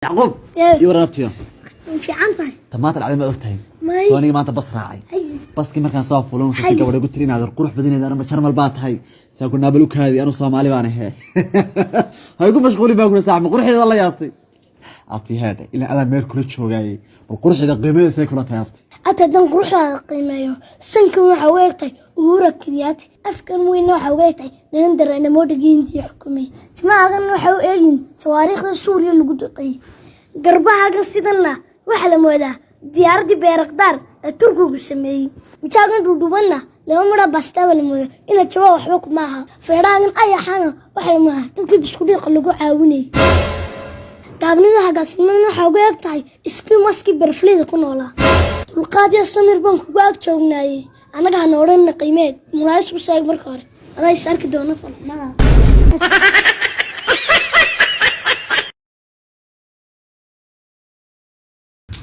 يعقوب يورابتيو في عنطي طماط العلم أختي سوني ما تبص راعي بس كم كان صاف ولون صفيقة ولا قلت لي هذا القروح بدني إذا أنا بشرم البات هاي سأكون نابلوك هذه أنا صومالي وأنا هاي هيكون مشغولي بقول ساعة قروحي والله يابطي أعطي هذا إلا على ميركل شو جاي والقروح إذا قيمة سيكون تيابطي أتدن قروح هذا قيمة سنك وحويتي وهركياتي أفكر وين وحويتي لندر أنا مودجين دي حكومي سمع هذا وحويين صواريخ سوريا اللي قدقي قربها قصيدنا وحلا مودا دياردي بيرقدار التركو بسمي مشاغن دودوبنا لو مرا باستابل مودا إن جوا وحبك معها فيران أي حاجة وحلا معها تطلب سكولي قلقو عاوني قابلنا هقاسمنا وحويتي اسكي ماسكي برفليد كنولا القاضي السمير بنك واق جوغناي أنا كان أورن قيمة مرايس وسايق مركار أنا يسارك دونا فلما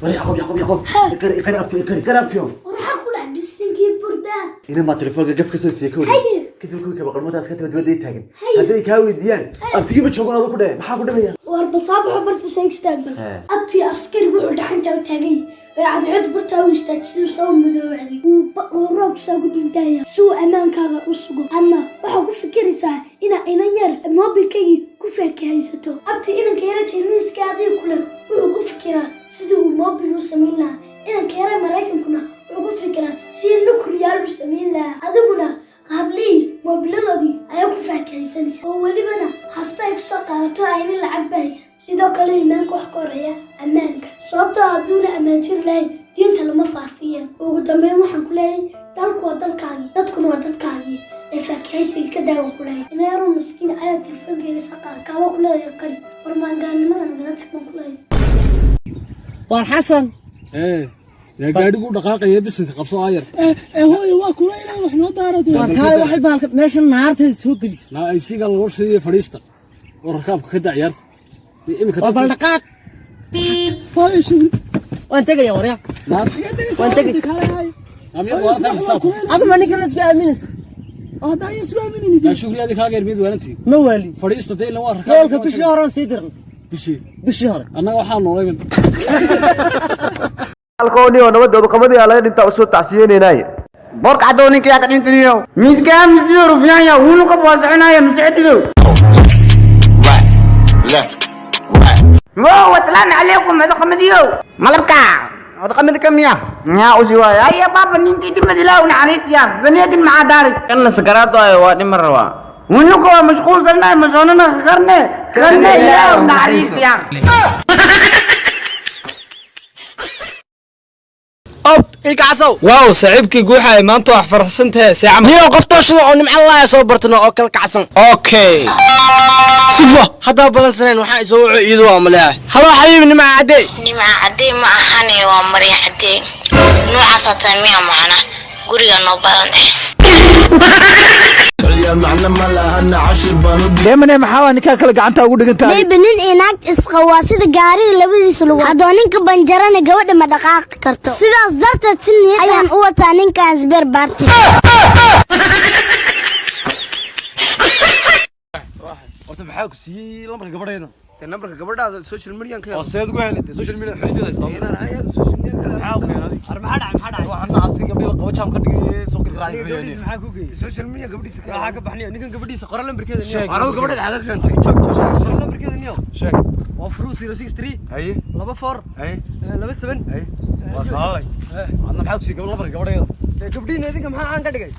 يعقوب كربتيهم وراح أقول عبد السنكي بردان إنما ما تلفون قف كسر سيكون كده كوي كبقى الموت أسكت بدي تاجن هذا يكاوي ديان أبتيجي بتشوفون هذا كده ما حاكون بيا واربع صابح برت سيستقبل أبتي عسكري وحده حنجا تاجي وعاد عد برتا ويستكسر صوم مدوعي ورب ساقو دلدايا سو أمان كذا أسقو أنا وحقو فكري ساعة إنا ير موبيل كي كوفيك هايستو أبتي إنا كيرا تشينيس كادي كله وحقو فكرة سدو موبيل وسمينا إنا كيرا مراكم كنا وحقو فكرة سير نكريال وسمينا أدبنا قبلي موبيلادي أيام كوفيك هايسانيس وولي بنا حفتاي بساقاتو عين اللعب بايس sidoo kale iimaanka wax ka horeeya ammaanka sababtoo aduuna ammaan jir lahayn diinta lama faafiyeen ugu dambeyn waxaan ku leeyahay dalku waa dalkaagii dadkuna waa dadkaagii ee faakihaysiga ka daawan ku leeyahay inay yaroo miskiin ayaa telefoonkeega saqaa kaaba ku leedahay qari warmaangaanimada nagala tagban ku leeyahay waan xasan يا gaadhigu dhaqaaqaya bisinka qabso ayar hooyo waa kula inaan wax noo daarado waan kale waxay baalka meesha naarta soo galis la ay siga lagu shiday fadhiista oo rakaabka ka daciyaarta bal dhaqaaq hooyo shugul waan tagay waryaa waan tagay am yad waa tan xisaab adu ma ninkan isba aaminaysa hada ay isba aaminayni yaa shugri adi kaaga yarmid waalantii ma waali fadhiista tay la waa rakaabka yoolka bishii hore sii diran bishii hore annaga waxaan noolay halkooni oo nabadoodu qamadii ala dhinta soo tacsiyeynay borka cadooninka yaa ka dhintiniyo miiska misdiyo rufiyaanya wuu ka baasacinaya mas'adido left right wow assalaamu alaykum hada qamadiyo malabka hada qamadi kamiya yaa usiwaay ay baba ninti dimadilaa una xariisiya daniyadin ma daari kan sakaraado ay waa dhimar rabaa wuu ko mashquulsanay masoonana qarne ilaa una xariisiya ilkaasow waaw saaxiibkii guuxay maanta wax faraxsantahay saacam niyo qoftoshada oo nimco Allah soo bartano oo kala kacsan okay sidwa hada badan saneen waxa soo ciido waa malaah haba xabiib nimco cadey ma ahane waa mariya cadey noocaas taamiya macna guriga noo baran deemane maxaa ninka kala gacanta ugu dhigantaa benin inaag isqawaasida gaariga labadiisa lagu hado ninka banjarana gabadha ma dhaqaaqi karto sidaas darteed sinni ayaan u wataa ninkaas beer baarti horta maxaa ku siiyay lambarka gabadheeda nambarka gabadhaada social media ka seed ugu helay social media xiriirada inaan hay'ad social media kala maxaa ku keenay maxaa dhacay waxaan aasay gabadha qabo jaam ka dhigay soo qirqaay maxaa ku geeyay social media gabadhiisa waxa ka baxnay ninkan gabadhiisa qoran lambarkeeda niyo anigu gabadheeda xaga keentay joog lambarkeeda niyo sheeg waa furu 063 hay 24 hay 27 hay waa saalay adna maxaa ku siiyay lambarka gabadheeda gabadhiina idinka maxaa aan ka dhigay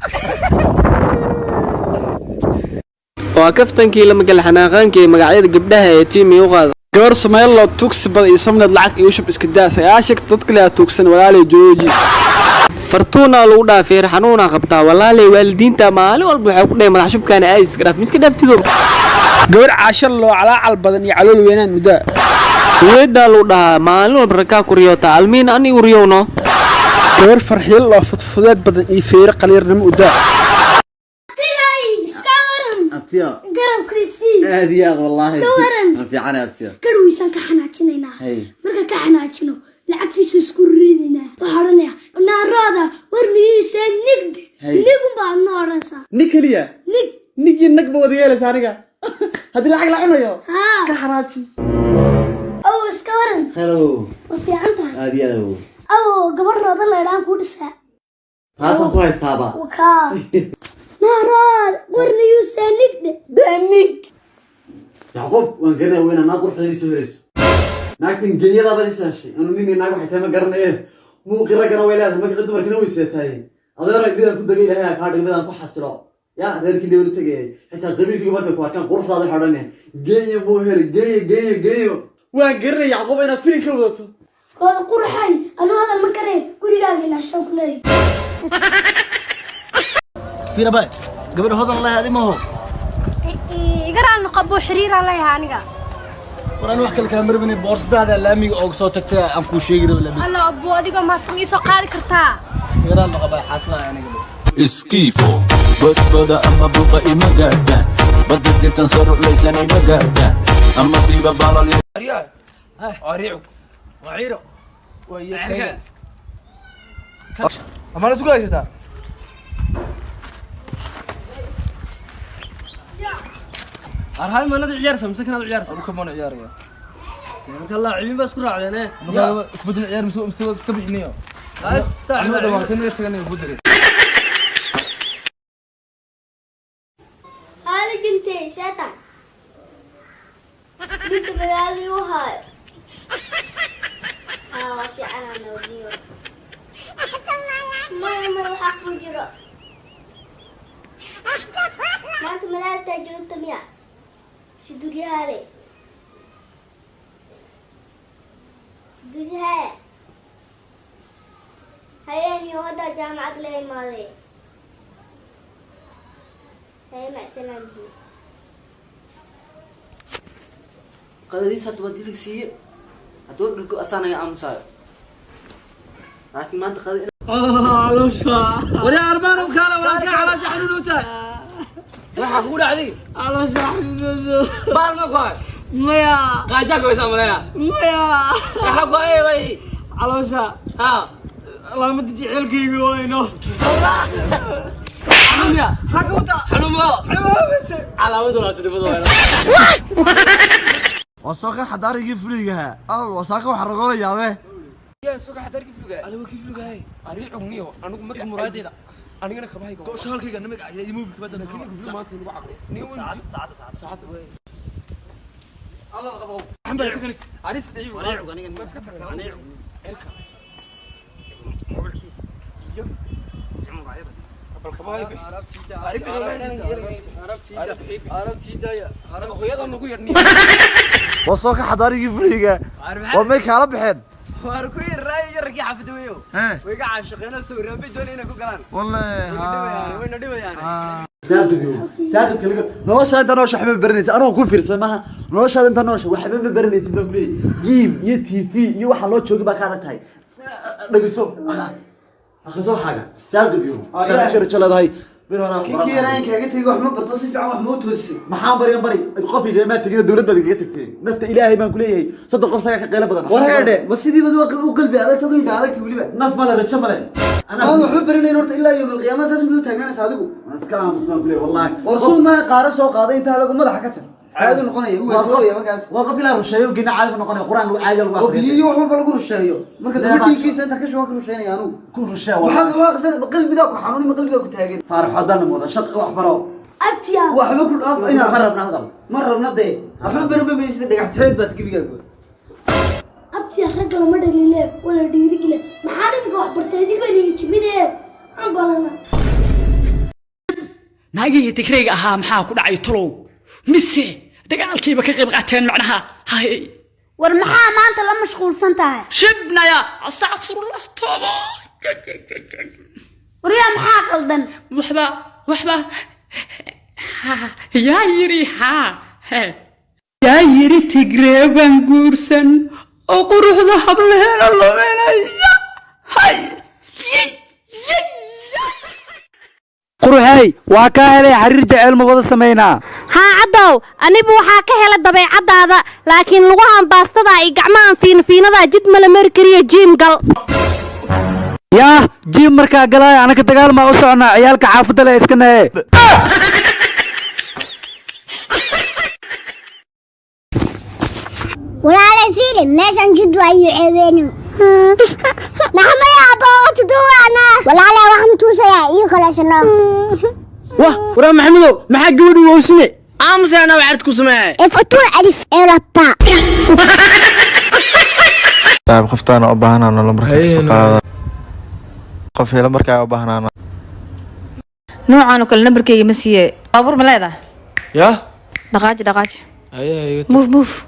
waa kaftankii lama gal xanaaqankii magacyada gabdhaha ee tiimi u qaado gabar Soomaaliya tuugsi bad iyo samnad lacag iyo shub iska daas ay aashik dadka la tuugsan walaalay jooji fartuuna lagu dhaafay xanuuna qabtaa walaalay waalidiinta maalin walba waxa ku dheey madax shubkaana ay iska dhaaf miska dhaaftido gabar caashar loo calaacal badan iyo calool weynaan mudaa weeda lagu dhahaa maalin walba rakaa ku riyota almiin ani u riyowno gabar farxiil loo fudfudeed badan iyo feer qaliirnimo u daa أبتيا قرب كريسي هذه والله سكورن في عنا أبتيا كروي سان كحناجينا مركا كحناجينو لعبتي سكوريدنا وحرنيا نارادا ورميسن نقد نقوم بعد نارسا نكليا نجي نقبض ودياله سانيكا هذه العقل عنه يو كحناجي أو اسكا خيرو وفي عندها هذه هذا أو قبل رضا الله يلعن كودسها هذا كويس تابع وكا نهران ورني يسالك دانيك يعقوب وان قلنا وين انا اروح ادري سويرس ناكتن جنيدا بدي شيء انا نيني ناق waxay tama garanayeen muu qiragana way leedahay magaca dumarkina way seetaay adeer midaan ku dagay lahaa ka dhigmadaan ku xasilo ya reerkii dawlad tagay xitaa qabiilkii markay ku arkaan quruxdaada xidhaneen geeyo buu helay geeyo waan garanay yacquub inaad filin ka wadato هذا قرحي أنا هذا المكري قولي لا لا شو كلي في رباي قبل هذا الله هذه ما هو يقرأ النقاب حرير الله يهانيك ورانو wax kale kala maribnay boorsadada laamiga oo soo tagtay aan ku sheegay wala bis الله أبو أديك ما تسمي سو قاري كرتا يقرأ النقاب حاصله aniga اسكيفو بدبدا اما بوقا ما قاعده بدت تنصر ليساني ما قاعده اما ديبا بالالي اريا اريعو وعيرو ويا اما نسوق هيستا هاي ما ندعي عيار سمسكنا العيار كمان عيار يا تمام الله عيبين بس كره علينا بدنا عيار مسوي تبعنيه هسه احنا ما كنا تغني بدري هذا جنتي ساتا بنت بلالي وهاي في أنا نوديو ما حصل جرا ما أنت ملال تجون تميا شو دقيقة دقيقة هاي يودا جامعة لي مالي هاي مع سلامتي qadadiis hadda waa dilig siiye hadduu dhulku asaanaya aamusayo laakiin maanta qadadi وري أربعة وكالة ولا كان على شحن نوسا راح أقول عليه على شحن نوسا بالما قاعد ميا قاعدك ويسام ميا راح أقول إيه وي على شحن ها الله ما تجي حلقي وينه حنوميا حنوميا على ودنا تدبدوا وساق حضاري فليغا وساق وحرقوله يابه يا سوق حضاري فليغا انا كيف فليغا هاي اريعونيو انو مك مراديدا انينا خبايغو قوشالكيغا نمك عيدي موبي كبدنا كيني ما تني وعق نيو ساعه الله قبو محمد سكرس اريس ديو اريعو انيغا مسك تاع انيعو الكا موبلكي يو يمو عيبه وصوك حضاري فليغا وما كالا بخين واركو الراي يركي حفدويو ويقع عاشقين سويران بدون انكو غلان والله وين ديبا يعني ساقد كلغ نوشا انت نوشا حبيب برنيس انا ku fiirsan maha نوشا انت نوشا waxa xabib برنيس baa gulay giim iyo tv iyo waxa loo joogay baa ka adag tahay dhagiso akhriso xaga saaqid iyo ana shirjaladay bir wana kii yaraan kaaga tagay wax ma barto si fiican wax ma u toosay maxaan bari qofiga ma tagin dawladda kaga tagtay nafta ilaahay baan ku leeyahay saddex qof saga ka qeylo badan wareede ma sidii wada u qalbi adag tadu inta adag waliba naf mala rajo male ana waxba barinayn horta ilaa yawm qiyaamaha saas mid u taagnaanaysa adigu aska musmaan ku leeyahay wallahi warsuun ma qaara soo qaaday inta lagu madaxa ka jar caadi noqonaya uu weetooya markaas waa qof ilaa rusheeyo gina caadi noqonaya quraan lagu caadi lagu akhriyo iyo wax walba lagu rusheeyo marka dadkiisa inta ka soo rusheynaya anu ku rusheeyo waxa waaqsan qalbiga ku xanuun qalbiga ku taagan faarax hadan mooda shaq wax baro أبتيا waxba ku ina marabna hadal marabna de waxba barbamaysid dhagax taxeed baad kabigaaga أبتيا رجل ما دليله ولا ديرجله ما حارم قاع برتدي كاني يجمنه عبالنا naagii tigrayga ahaa maxaa ku dhacay tulow mise dagaalkiiba ka qayb qaateen macnaha hay war maxaa maanta la mashquulsan tahay shibnaya astaghfirullah tooba wariya maxaa qaldan waxba yaa yiri yaa yiri tigreeban guursan oo quruxda hableena luminaya hay قروحي وكاهلي حرير جعل مبادة سمينا ها عدو أنيب وحا كهلا دبيعة هذا لكن لغوها باستدا إقعمان فين ذا جد ملا مركرية جيم قل يا جيم مركا قلاي أنا كتقال ما أسعنا عيالك حافظة لا يسكنا ولا على فيلم ماشان جد وأي عيبينه نعم يا أبا تدوانا ولا لا وهم توسيا يكلا شنو واه ورا محمدو ما حق ودي وسمي امس انا وعدتكم سمع افتو الف ايرتا طيب خفتانا وبهنا انا لمركز قفي لمركز وبهنا انا نوعان وكل نمبركي مسيه بابور ملاذا يا دقاج اي موف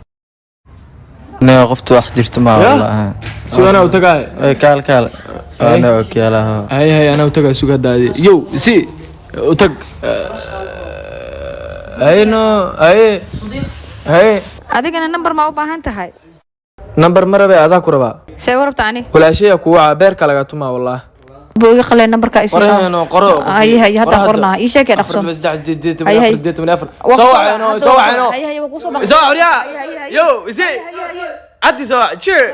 انا قفت واحد جرت معه والله سو انا وتقاي اي كال انا وكيلها هي انا وتقاي سو قدادي يو سي وتق اي adigana number ma u baahan tahay number marabe adaa ku rabaa say warabtaani walaashay ku waca beerka laga tuma wallah boogi qale numberka isu qoro ay hadda qorna ii sheekay dhaqso soo yo isi عدي سوا cheer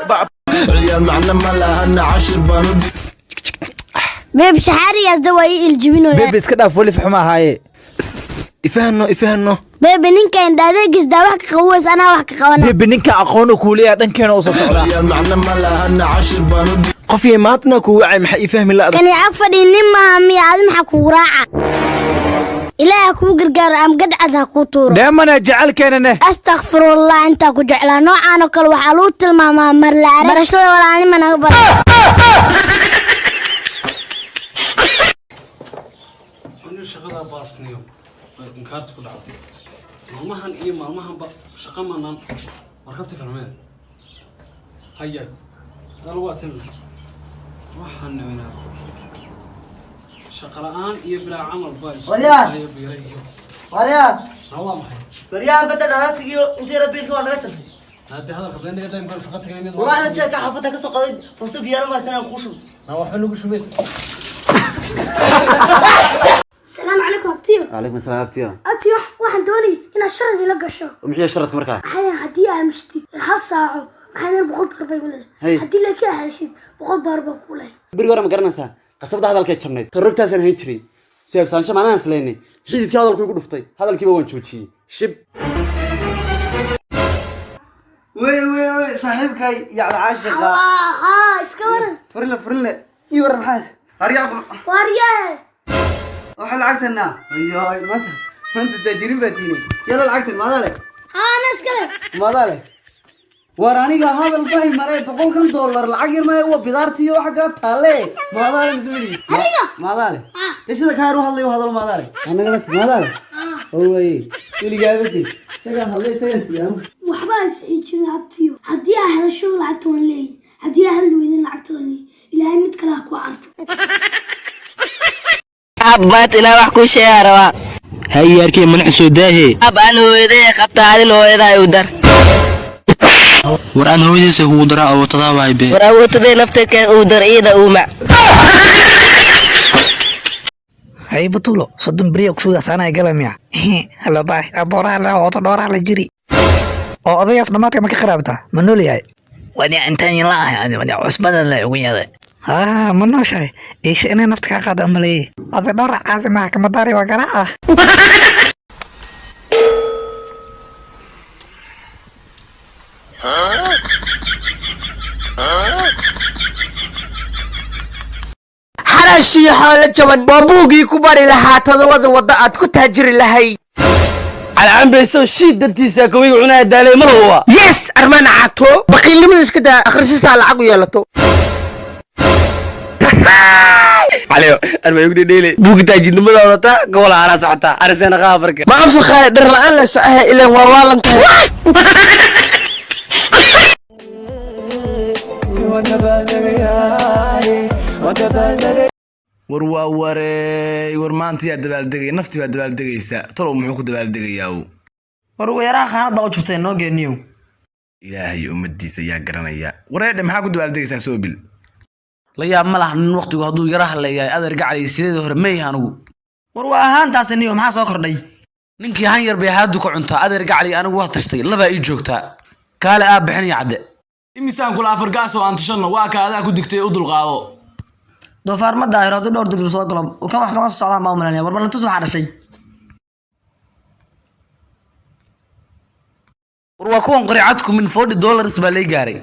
يا معنا ما لها 10 بارود بيب شحاري يزدوي الجبينو بيب اسك داف ولي فحما هاي ifahano بيب ninka indhadeegis daa wax ka qawas ana wax ka qawana بيب ninka aqoon ku leeyahay dhankeena oo soo socda يا معنا ما لها 10 بارود qofii maadna ku wacay maxay ifahmi la kani ag fadhiinin ma mi aad maxaa ku raaca ilaaha ku gargaar am gadcad ha ku tuuro deemana jecelkeena astaghfirullah inta ku jeclaa noocaan oo kale waxa loo tilmaamaa mar la arag barashada walaani ma naga badan shaqada baasniyo inkaarta ku dhacday maalmahan iyo maalmahanba shaqa manan warqabta kalmeed haya dal waatin waxaan weynaa shaqa la'aan iyo bilaa camal baas waryaa hawa maxay waryaa bada dhalaasigiyo intii rabiilka waa naga tagtay hadda hadalka been naga dayn baan shaqa tagaynaa wallahi jeerka xafada ka soo qaday fasta biyaana ma sanad ku shub waxa lagu shubaysan السلام عليكم أبتيو. عليكم السلام أبتيو. أبتيو واحد دوني إن الشرط اللي لقى ومحيا شرط مركا. أحيانا هدي أمشتي هل ساعة أحيانا بقول ضربة ولا. هدي لك يا هالشيء بقول ضربة ولا. بريورا مقرنسا قصبت هذا الكيت شمنيت كررتها سنة هيتشري سيب سانشا معنا سليني حيدك هذا الكوي قدفتي هذا الكيبا وانشوتشي شب وي صاحبك يا عاشق ها اسكور فرنا يورا محاس وريا waxaa lacagtana ayoy maanta taajiriin baa tiinay yalla lacagtan maadale أنا اسكور maadale war aniga hadal bay maray $100 lacag yar ma waa bidaartii waxa ka taale maadale mismidi aniga maadale sida kaaru hadlayo hadal maadale anaga maadale oy wiligaabti saga hadlay saga siyam waxba isciijin abtiyo hadii aan hesho lacagta waan leey hadii aan hel weydin lacagta waan leey ilaahay mid kale ku arfo أبات إلى وحكو شيارة هاي أركي من حسوداه أب أنا ويدي قبت علي الويدا يودر ورأنا ويدي سهو درا أو تضاوعي بي ورأو تدي نفتك ودر إيدا أومع هاي بطولو صدم بريوك سودا سانا يقلم يا هلا باي أبورا لا وطا دورا على جري أو أضيف نماتك ما كخرابتا منو لي هاي ودي أنتاني الله يعني ودي عصبانا لا يقوين هذا منو شاي إيش أنا نفتك أخذ أملي أضي دورا عازي معك مداري وقراءة حرشي حالة جبن بابوغي كباري لها تضوض وضعت كتاجري لهي على عم بيستو شيد درتيسا كوي عنا دالي ما هو يس أرمان عاتو بقي لي من كده آخر شي ساعة العقو يلاتو عليو أنا يقولي ديلي بوك تاجين ما ولا قول على ساعتها أنا سنة غافرك ما أنفخ در الآن لا ساعة إلا والله أنت war maanta yaa dabaaldegay nafti baa dabaaldegaysa talow muxuu ku dabaaldegayaa war weeraha khaanad baa u jubtay noo geeniyo ilaahay ummadiisa yaa garanaya wareedhe maxaa ku dabaaldegaysaa soobil la yaab ma lahan waqtigu hadduu yaraha leeyahay adeer gacay sideedii hore meey anigu war waa ahaantaasi niyo maxaa soo kordhay ninkii han yar bay haadu ka cuntaa adeer gacay anigu waa tashtay laba ii joogtaa kaale aab bixin yacde imisaan kula afargaas oo aan tashano waa ka adaa ku digtay u dulqaado doofaar ma daahiro hadduu dhowr dibir soo galo kan wax kama soo socdaan baa umalanaya war balantus waxaa dhashay war waa kuwan qori cadku min $40 baa lay gaaray